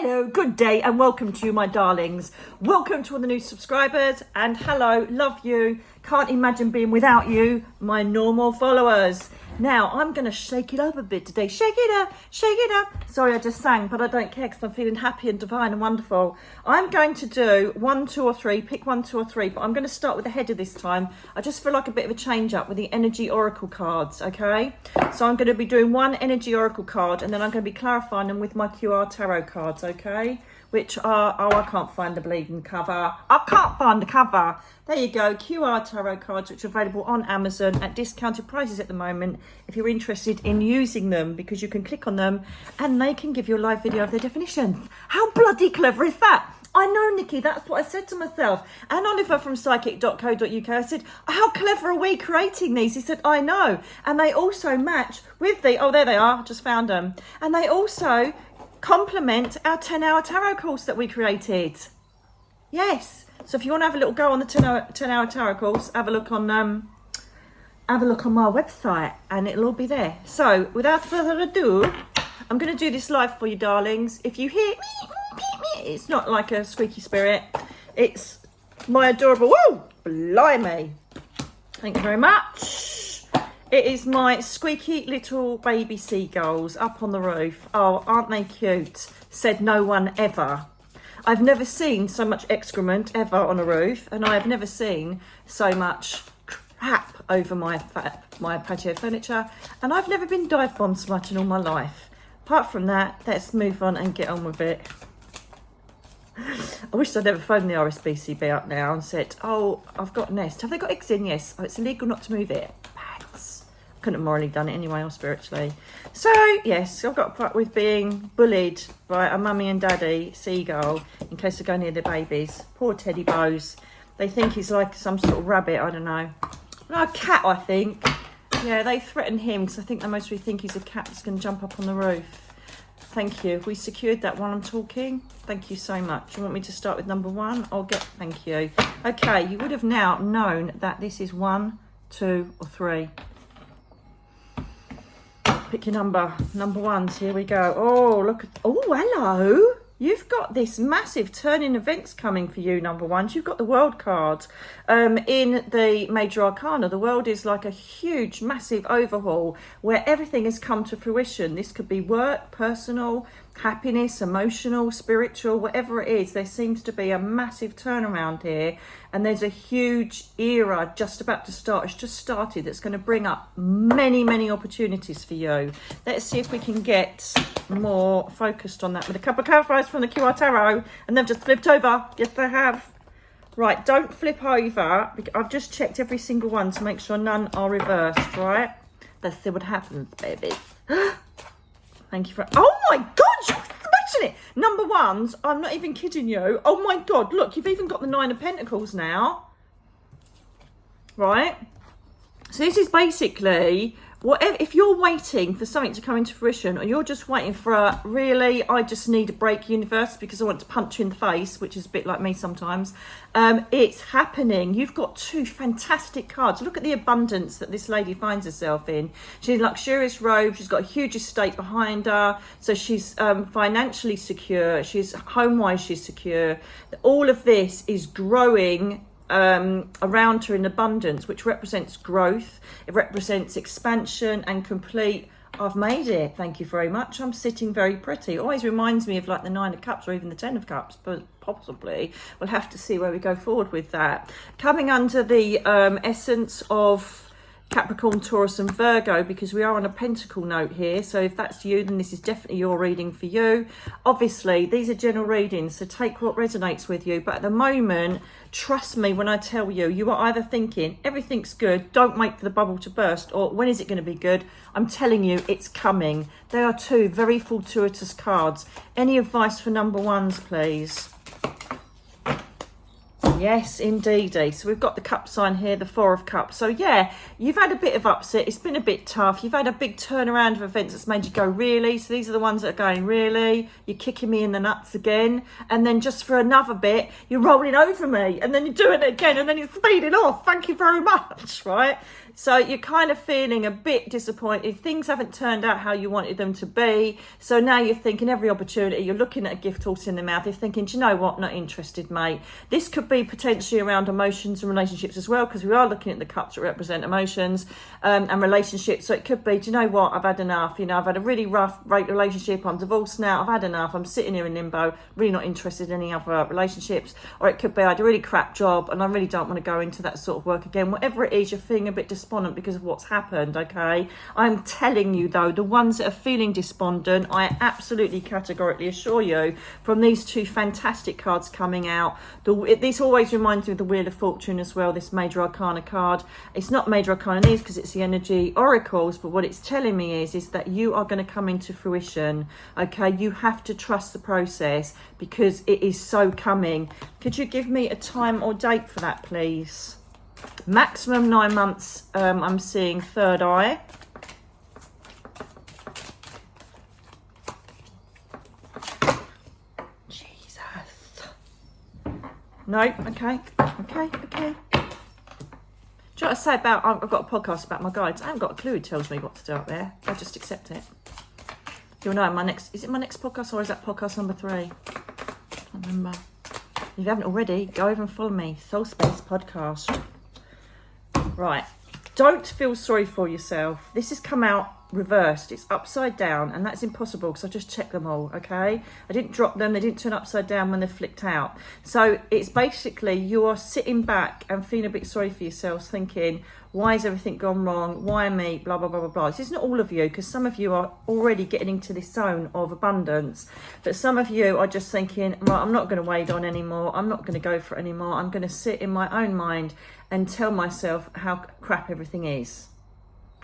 Hello, good day and welcome to you, my darlings. Welcome to all the new subscribers and hello, love you. Can't imagine being without you, my normal followers. Now, I'm going to shake it up a bit today. Shake it up, shake it up. Sorry, I just sang, but I don't care because I'm feeling happy and divine and wonderful. I'm going to do 1, 2 or 3, pick 1, 2 or 3, but I'm going to start with the header this time. I just feel like a bit of a change up with the energy oracle cards, okay? So I'm going to be doing one energy oracle card and then I'm going to be clarifying them with my QR tarot cards, okay? Which are, oh, I can't find the bleeding cover. I can't find the cover. There you go, QR tarot cards, which are available on Amazon at discounted prices at the moment if you're interested in using them, because you can click on them and they can give you a live video of their definitions. How bloody clever is that? I know, Nikki, that's what I said to myself. And Oliver from psychic.co.uk, I said, how clever are we creating these? He said, I know. And they also match with the, oh, there they are, just found them. And they also complement our 10-hour tarot course that we created. Yes. So if you want to have a little go on the 10-hour tarot course, have a look on my website and it'll all be there. So without further ado, I'm going to do this live for you, darlings. If you hear it's not like a squeaky spirit. It's my adorable, whoa, blimey. Thank you very much. It is my squeaky little baby seagulls up on the roof. Oh, aren't they cute? Said no one ever. I've never seen so much excrement ever on a roof, and I have never seen so much crap over my patio furniture, and I've never been dive bombed so much in all my life. Apart from that, let's move on and get on with it. I wish I'd never phoned the RSPCB up now and said, oh, I've got a nest. Have they got eggs in? Yes. Oh, it's illegal not to move it. Couldn't have morally done it anyway, or spiritually. So yes, I've got up with being bullied by a mummy and daddy seagull in case they go near their babies. Poor teddy bows. They think he's like some sort of rabbit, I don't know. No, a cat, I think. Yeah, they threaten him because I think they mostly think he's a cat that's going to jump up on the roof. Thank you. We secured that while I'm talking. Thank you so much. You want me to start with number 1? Thank you. Okay, you would have now known that this is 1, 2 or 3. Pick your number 1s. Here we go. Oh, look. Oh, hello. You've got this massive turning events coming for you, number 1s. You've got the world card. In the major arcana, the world is like a huge, massive overhaul where everything has come to fruition. This could be work, personal, happiness, emotional, spiritual, whatever it is. There seems to be a massive turnaround here, and there's a huge era just about to start. It's just started. That's going to bring up many, many opportunities for you. Let's see if we can get more focused on that with a couple of clarifiers from the QR tarot, and they've just flipped over. Yes, they have. Right, don't flip over. I've just checked every single one to make sure none are reversed, right? Let's see what happens, babies. Thank you for... Oh my God, you're smashing it. Number 1s, I'm not even kidding you. Oh my God, look, you've even got the 9 of Pentacles now. Right? So this is basically... whatever, if you're waiting for something to come into fruition, or you're just waiting for a really, I just need a break, universe, because I want to punch you in the face, which is a bit like me sometimes, it's happening. You've got 2 fantastic cards. Look at the abundance that this lady finds herself in. She's in luxurious robe. She's got a huge estate behind her. So she's financially secure. She's home-wise, she's secure. All of this is growing around her in abundance, which represents growth. It represents expansion and complete, I've made it, thank you very much, I'm sitting very pretty. It always reminds me of like the 9 of Cups or even the 10 of Cups, but possibly we'll have to see where we go forward with that. Coming under the essence of Capricorn, Taurus and Virgo, because we are on a pentacle note here. So if that's you, then this is definitely your reading for you. Obviously, these are general readings, so take what resonates with you. But at the moment, trust me when I tell you, you are either thinking everything's good, don't wait for the bubble to burst, or when is it going to be good? I'm telling you, it's coming. They are 2 very fortuitous cards. Any advice for number 1s, please? Yes, indeedy. So we've got the cup sign here, the 4 of cups. So yeah, you've had a bit of upset. It's been a bit tough. You've had a big turnaround of events that's made you go, really? So these are the ones that are going, really? You're kicking me in the nuts again. And then just for another bit, you're rolling over me. And then you're doing it again. And then you're speeding off. Thank you very much, right? So you're kind of feeling a bit disappointed. Things haven't turned out how you wanted them to be. So now you're thinking every opportunity, you're looking at a gift horse in the mouth. You're thinking, do you know what? Not interested, mate. This could be potentially around emotions and relationships as well, because we are looking at the cups that represent emotions and relationships. So it could be, do you know what? I've had enough. You know, I've had a really rough relationship. I'm divorced now. I've had enough. I'm sitting here in limbo, really not interested in any other relationships. Or it could be, I had a really crap job and I really don't want to go into that sort of work again. Whatever it is, you're feeling a bit despondent because of what's happened, okay? I'm telling you though, the ones that are feeling despondent, I absolutely categorically assure you from these 2 fantastic cards coming out, this always reminds me of the Wheel of Fortune as well, this Major Arcana card. It's not Major Arcana these because it's the energy oracles, but what it's telling me is that you are going to come into fruition, okay? You have to trust the process because it is so coming. Could you give me a time or date for that, please? Maximum 9 months. I'm seeing third eye. Jesus. No, okay. Do you know what I say about, I've got a podcast about my guides. I haven't got a clue who tells me what to do up there. I just accept it. You'll know is it my next podcast or is that podcast number 3? I can't remember. If you haven't already, go over and follow me. Soul Space Podcast. Right, don't feel sorry for yourself. This has come out reversed. It's upside down, and that's impossible because I just checked them all, okay? I didn't drop them. They didn't turn upside down when they flicked out. So it's basically you are sitting back and feeling a bit sorry for yourselves, thinking, why has everything gone wrong? Why me? Blah, blah, blah, blah, blah. This isn't all of you, because some of you are already getting into this zone of abundance. But some of you are just thinking, right, I'm not going to wade on anymore. I'm not going to go for it anymore. I'm going to sit in my own mind and tell myself how crap everything is,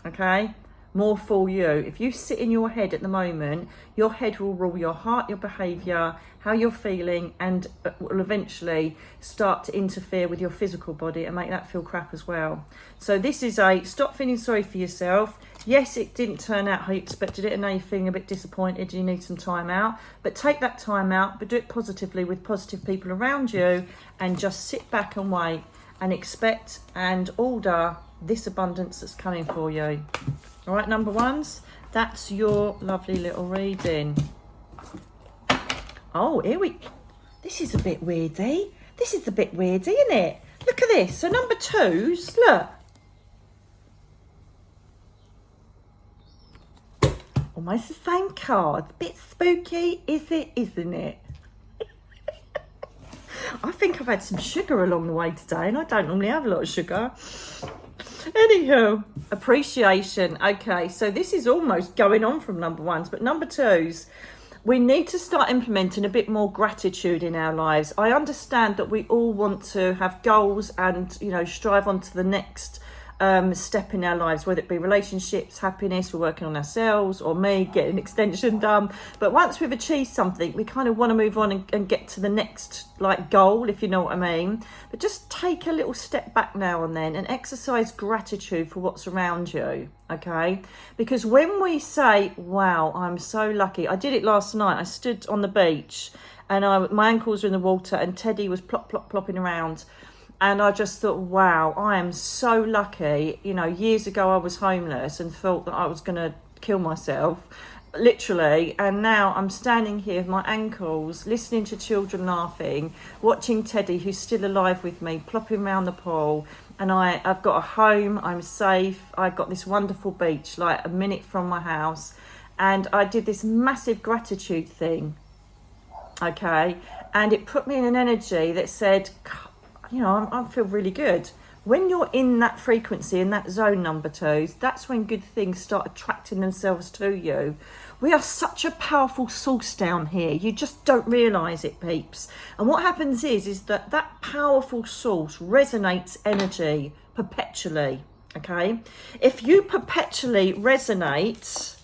okay? More for you. If you sit in your head at the moment, your head will rule your heart, your behaviour, how you're feeling, and will eventually start to interfere with your physical body and make that feel crap as well. So this is a stop feeling sorry for yourself. Yes, it didn't turn out how you expected it, and now you're feeling a bit disappointed. You need some time out, but take that time out, but do it positively with positive people around you, and just sit back and wait and expect and order this abundance that's coming for you. All right, number ones, that's your lovely little reading. Oh, this is a bit weirdy. This is a bit weirdy, isn't it? Look at this. So number 2s, look. Almost the same card. Bit spooky, isn't it? I think I've had some sugar along the way today, and I don't normally have a lot of sugar. Anywho, appreciation. Okay, so this is almost going on from number 1s, but number 2s, we need to start implementing a bit more gratitude in our lives. I understand that we all want to have goals and, you know, strive on to the next step in our lives, whether it be relationships, happiness, we're working on ourselves, or me getting an extension done. But once we've achieved something, we kind of want to move on and get to the next goal, if you know what I mean. But just take a little step back now and then and exercise gratitude for what's around you, okay? Because when we say, wow, I'm so lucky. I did it last night. I stood on the beach and my ankles were in the water and Teddy was plopping around. And I just thought, wow, I am so lucky. You know, years ago I was homeless and thought that I was going to kill myself, literally. And now I'm standing here with my ankles, listening to children laughing, watching Teddy, who's still alive with me, plopping around the pool. And I've got a home, I'm safe. I've got this wonderful beach, like a minute from my house. And I did this massive gratitude thing, okay? And it put me in an energy that said, you know, I feel really good. When you're in that frequency, in that zone, number 2s, that's when good things start attracting themselves to you. We are such a powerful source down here. You just don't realise it, peeps. And what happens is that powerful source resonates energy perpetually, okay? If you perpetually resonate,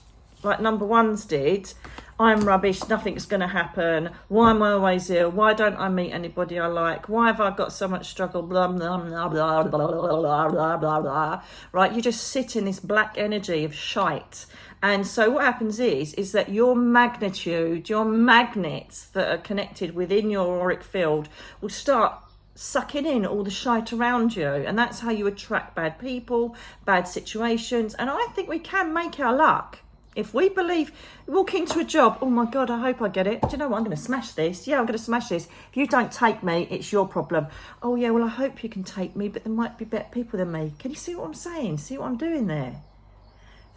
like number 1s did, I'm rubbish, nothing's going to happen. Why am I always ill? Why don't I meet anybody I like? Why have I got so much struggle? Blah, blah, blah, blah, blah, blah, blah, blah, blah. Right? You just sit in this black energy of shite. And so what happens is that your magnitude, your magnets that are connected within your auric field will start sucking in all the shite around you, and that's how you attract bad people, bad situations. And I think we can make our luck if we believe. Walk into a job, oh my god, I hope I get it. Do you know what, I'm going to smash this. Yeah, I'm going to smash this. If you don't take me, it's your problem. Oh yeah, well, I hope you can take me, but there might be better people than me. Can you see what I'm saying? See what I'm doing there?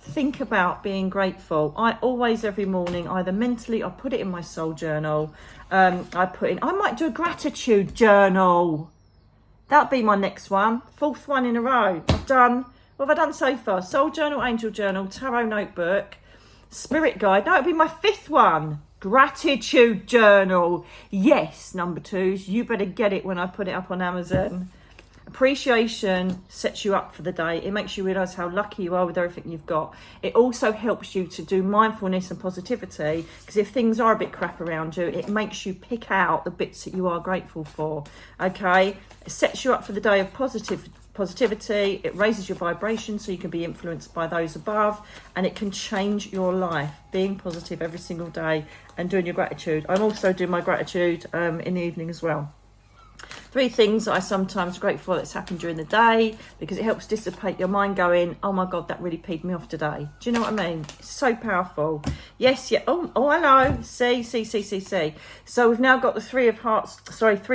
Think about being grateful. I always, every morning, either mentally, I put it in my soul journal. I might do a gratitude journal. That'll be my next one. 4th one in a row. What have I done so far? Soul journal, angel journal, tarot notebook, spirit guide. No, it'll be my 5th one. Gratitude journal. Yes, number 2s. You better get it when I put it up on Amazon. Appreciation sets you up for the day. It makes you realise how lucky you are with everything you've got. It also helps you to do mindfulness and positivity, because if things are a bit crap around you, it makes you pick out the bits that you are grateful for. Okay? It sets you up for the day of positivity. It raises your vibration so you can be influenced by those above, and it can change your life. Being positive every single day and doing your gratitude. I'm also doing my gratitude in the evening as well. 3 things that I sometimes grateful that's happened during the day, because it helps dissipate your mind going, oh my God, that really peed me off today. Do you know what I mean? It's so powerful. Yes, yeah. Oh, hello. See. So we've now got the 3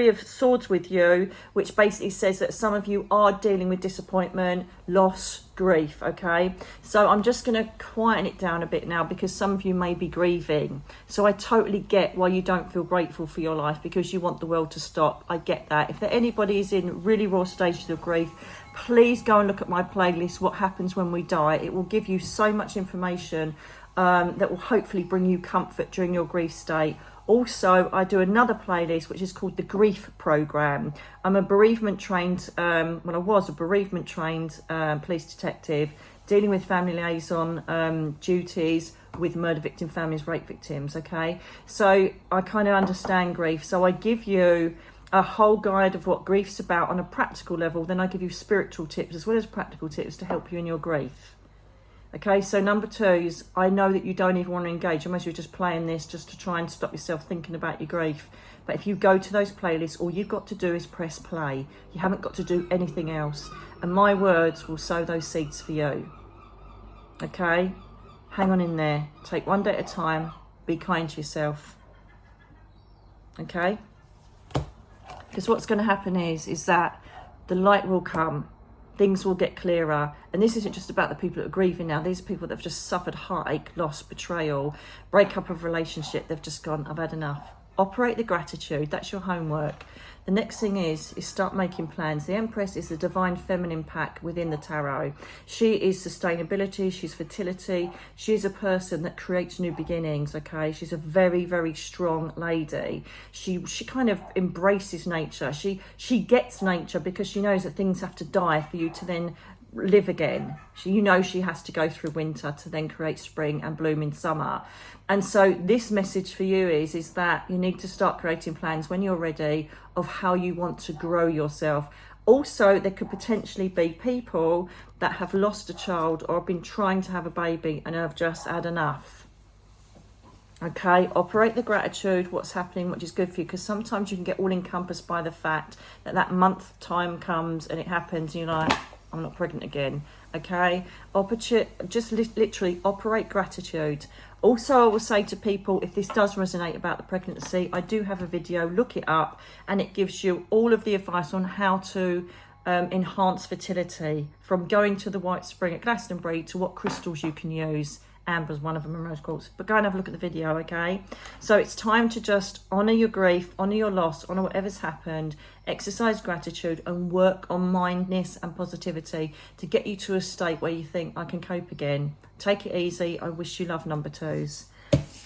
of Swords with you, which basically says that some of you are dealing with disappointment, loss, grief. Okay, so I'm just going to quieten it down a bit now, because some of you may be grieving. So I totally get why you don't feel grateful for your life, because you want the world to stop. I get that. If anybody is in really raw stages of grief, please go and look at my playlist, What Happens When We Die. It will give you so much information that will hopefully bring you comfort during your grief state. Also, I do another playlist which is called the Grief Program. I'm a bereavement trained, I was a bereavement trained police detective, dealing with family liaison duties with murder victim families, rape victims. Okay, so I kind of understand grief. So I give you a whole guide of what grief's about on a practical level. Then I give you spiritual tips as well as practical tips to help you in your grief. Okay, so number 2 is, I know that you don't even want to engage, unless you're just playing this just to try and stop yourself thinking about your grief. But if you go to those playlists, all you've got to do is press play. You haven't got to do anything else. And my words will sow those seeds for you. Okay, hang on in there. Take one day at a time. Be kind to yourself. Okay? Because what's going to happen is that the light will come. Things will get clearer. And this isn't just about the people that are grieving now. These are people that have just suffered heartache, loss, betrayal, breakup of relationship. They've just gone, I've had enough. Operate the gratitude. That's your homework. The next thing is start making plans. The Empress is the divine feminine pack within the tarot. She is sustainability. She's fertility. She's a person that creates new beginnings. Okay, she's a very, very strong lady. She kind of embraces nature. She gets nature, because she knows that things have to die for you to then live again. She has to go through winter to then create spring and bloom in summer. And so this message for you is that you need to start creating plans when you're ready of how you want to grow yourself. Also, there could potentially be people that have lost a child or have been trying to have a baby and have just had enough. Okay, operate the gratitude, what's happening, which is good for you, because sometimes you can get all encompassed by the fact that month time comes and it happens and you're like, I'm not pregnant again. Okay, just literally operate gratitude. Also, I will say to people, if this does resonate about the pregnancy, I do have a video, look it up, and it gives you all of the advice on how to enhance fertility, from going to the White Spring at Glastonbury to what crystals you can use. Amber's one of them, and rose quartz. But go and have a look at the video, okay? So it's time to just honour your grief, honour your loss, honour whatever's happened, exercise gratitude, and work on mindness and positivity to get you to a state where you think, I can cope again. Take it easy. I wish you love, number 2s.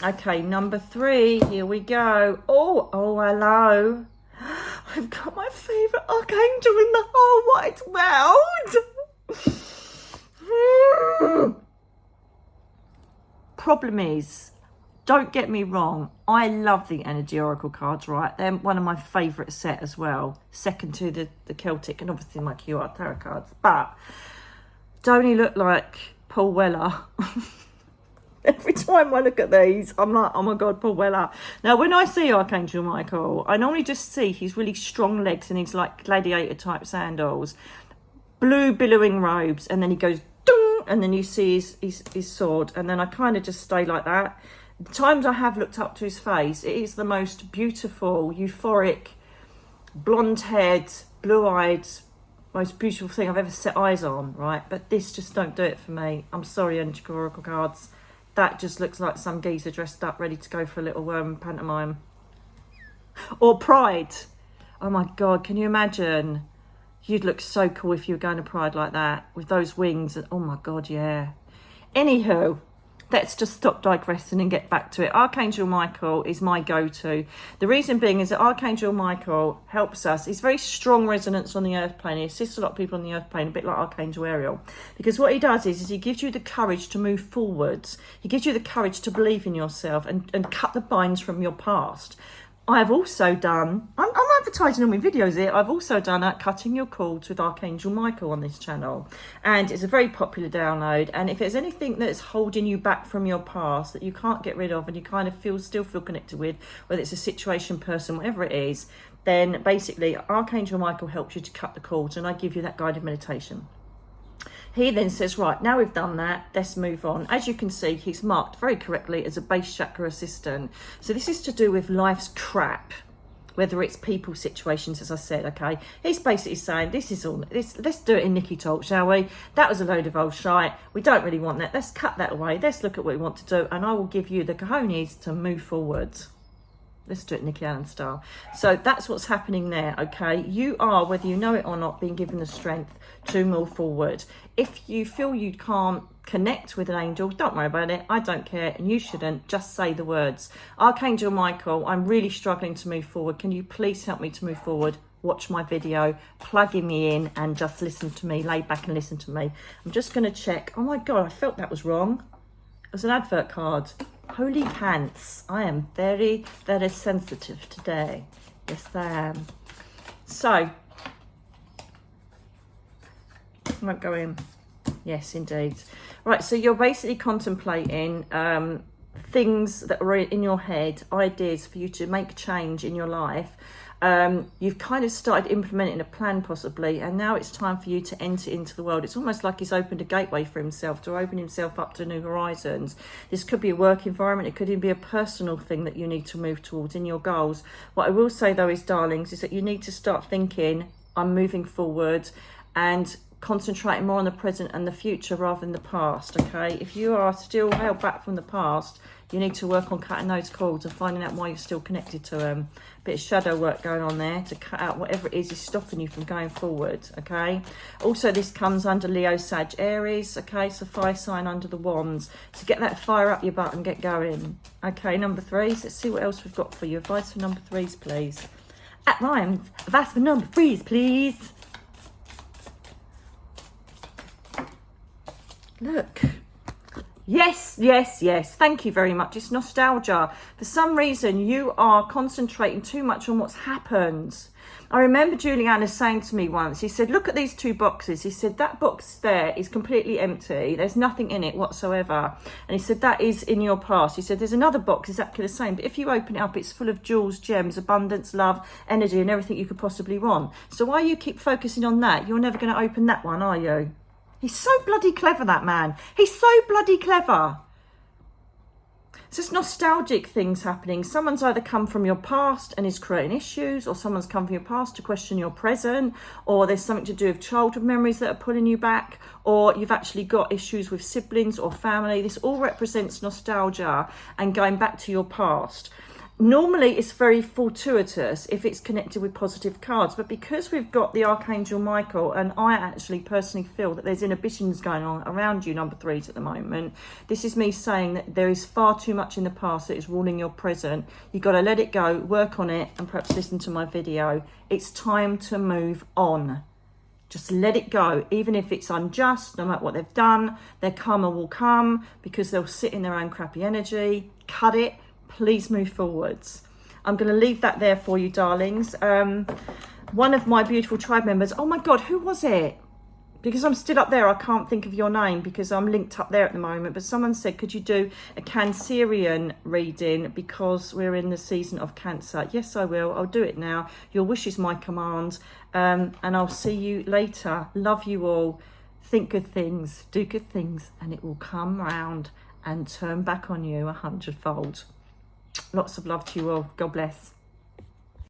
Okay, number 3, here we go. Oh, hello. I've got my favourite archangel in the whole wide world. Problem is, don't get me wrong, I love the Energy Oracle cards, right? They're one of my favourite set as well, second to the Celtic and obviously my QR tarot cards. But don't he look like Paul Weller? Every time I look at these, I'm like, oh my God, Paul Weller. Now, when I see Archangel Michael, I normally just see his really strong legs and his like gladiator type sandals, blue billowing robes, and then he goes, ding, and then you see his sword, and then I kind of just stay like that. The times I have looked up to his face, it is the most beautiful, euphoric, blonde-haired, blue-eyed, most beautiful thing I've ever set eyes on, right? But this just don't do it for me. I'm sorry, Energy Oracle cards. That just looks like some geezer dressed up, ready to go for a little pantomime. Or Pride. Oh my God, can you imagine? You'd look so cool if you were going to Pride like that, with those wings. Oh my God, yeah. Anywho, let's just stop digressing and get back to it. Archangel Michael is my go-to. The reason being is that Archangel Michael helps us. He's very strong resonance on the earth plane. He assists a lot of people on the earth plane, a bit like Archangel Ariel. Because what he does is he gives you the courage to move forwards. He gives you the courage to believe in yourself and cut the binds from your past. I've also done, I'm advertising all my videos here, I've also done Cutting Your Cords with Archangel Michael on this channel. And it's a very popular download. And if there's anything that's holding you back from your past that you can't get rid of and you kind of still feel connected with, whether it's a situation, person, whatever it is, then basically Archangel Michael helps you to cut the cords, and I give you that guided meditation. He then says, right, now we've done that, let's move on. As you can see, he's marked very correctly as a base chakra assistant. So this is to do with life's crap, whether it's people situations, as I said, okay? He's basically saying, let's do it in Nicky talk, shall we? That was a load of old shite. We don't really want that. Let's cut that away. Let's look at what we want to do, and I will give you the cojones to move forwards. Let's do it Nicky Alan style. So that's what's happening there, okay? You are, whether you know it or not, being given the strength to move forward. If you feel you can't connect with an angel, don't worry about it. I don't care, and you shouldn't. Just say the words. Archangel Michael, I'm really struggling to move forward. Can you please help me to move forward? Watch my video, plugging me in, and just listen to me. Lay back and listen to me. I'm just going to check. Oh my God, I felt that was wrong. It was an advert card. Holy pants. I am very, very sensitive today. Yes, I am. So, I won't go in. Yes, indeed. Right, so you're basically contemplating things that are in your head, ideas for you to make change in your life. You've kind of started implementing a plan possibly, and now it's time for you to enter into the world. It's almost like he's opened a gateway for himself to open himself up to new horizons. This could be a work environment, it could even be a personal thing that you need to move towards in your goals. What I will say though is, darlings, is that you need to start thinking, I'm moving forward, and concentrating more on the present and the future rather than the past, okay? If you are still held back from the past, you need to work on cutting those cords and finding out why you're still connected to them. Bit of shadow work going on there to cut out whatever it is stopping you from going forward, okay? Also, this comes under Leo, Sag, Aries, okay? So fire sign under the wands. So get that fire up your butt and get going. Okay, number threes. Let's see what else we've got for you. Advice for number threes, please. At rhymes. Advice for number threes, please. Look. Yes, yes, yes. Thank you very much. It's nostalgia. For some reason, you are concentrating too much on what's happened. I remember Juliana saying to me once, he said, look at these two boxes. He said, that box there is completely empty. There's nothing in it whatsoever. And he said, that is in your past. He said, there's another box exactly the same. But if you open it up, it's full of jewels, gems, abundance, love, energy, and everything you could possibly want. So why you keep focusing on that? You're never going to open that one, are you? He's so bloody clever, that man. He's so bloody clever. It's just nostalgic things happening. Someone's either come from your past and is creating issues, or someone's come from your past to question your present, or there's something to do with childhood memories that are pulling you back, or you've actually got issues with siblings or family. This all represents nostalgia and going back to your past. Normally, it's very fortuitous if it's connected with positive cards, but because we've got the Archangel Michael, and I actually personally feel that there's inhibitions going on around you, number threes, at the moment. This is me saying that there is far too much in the past that is ruling your present. You've got to let it go, work on it, and perhaps listen to my video. It's time to move on. Just let it go, even if it's unjust, no matter what they've done. Their karma will come because they'll sit in their own crappy energy. Cut it. please move forwards. I'm going to leave that there for you, darlings. One of my beautiful tribe members, oh my God, who was it? Because I'm still up there, I can't think of your name because I'm linked up there at the moment. But someone said, could you do a Cancerian reading because we're in the season of Cancer? Yes, I will. I'll do it now. Your wish is my command. And I'll see you later. Love you all. Think good things, do good things, and it will come round and turn back on you 100-fold. Lots of love to you all. God bless.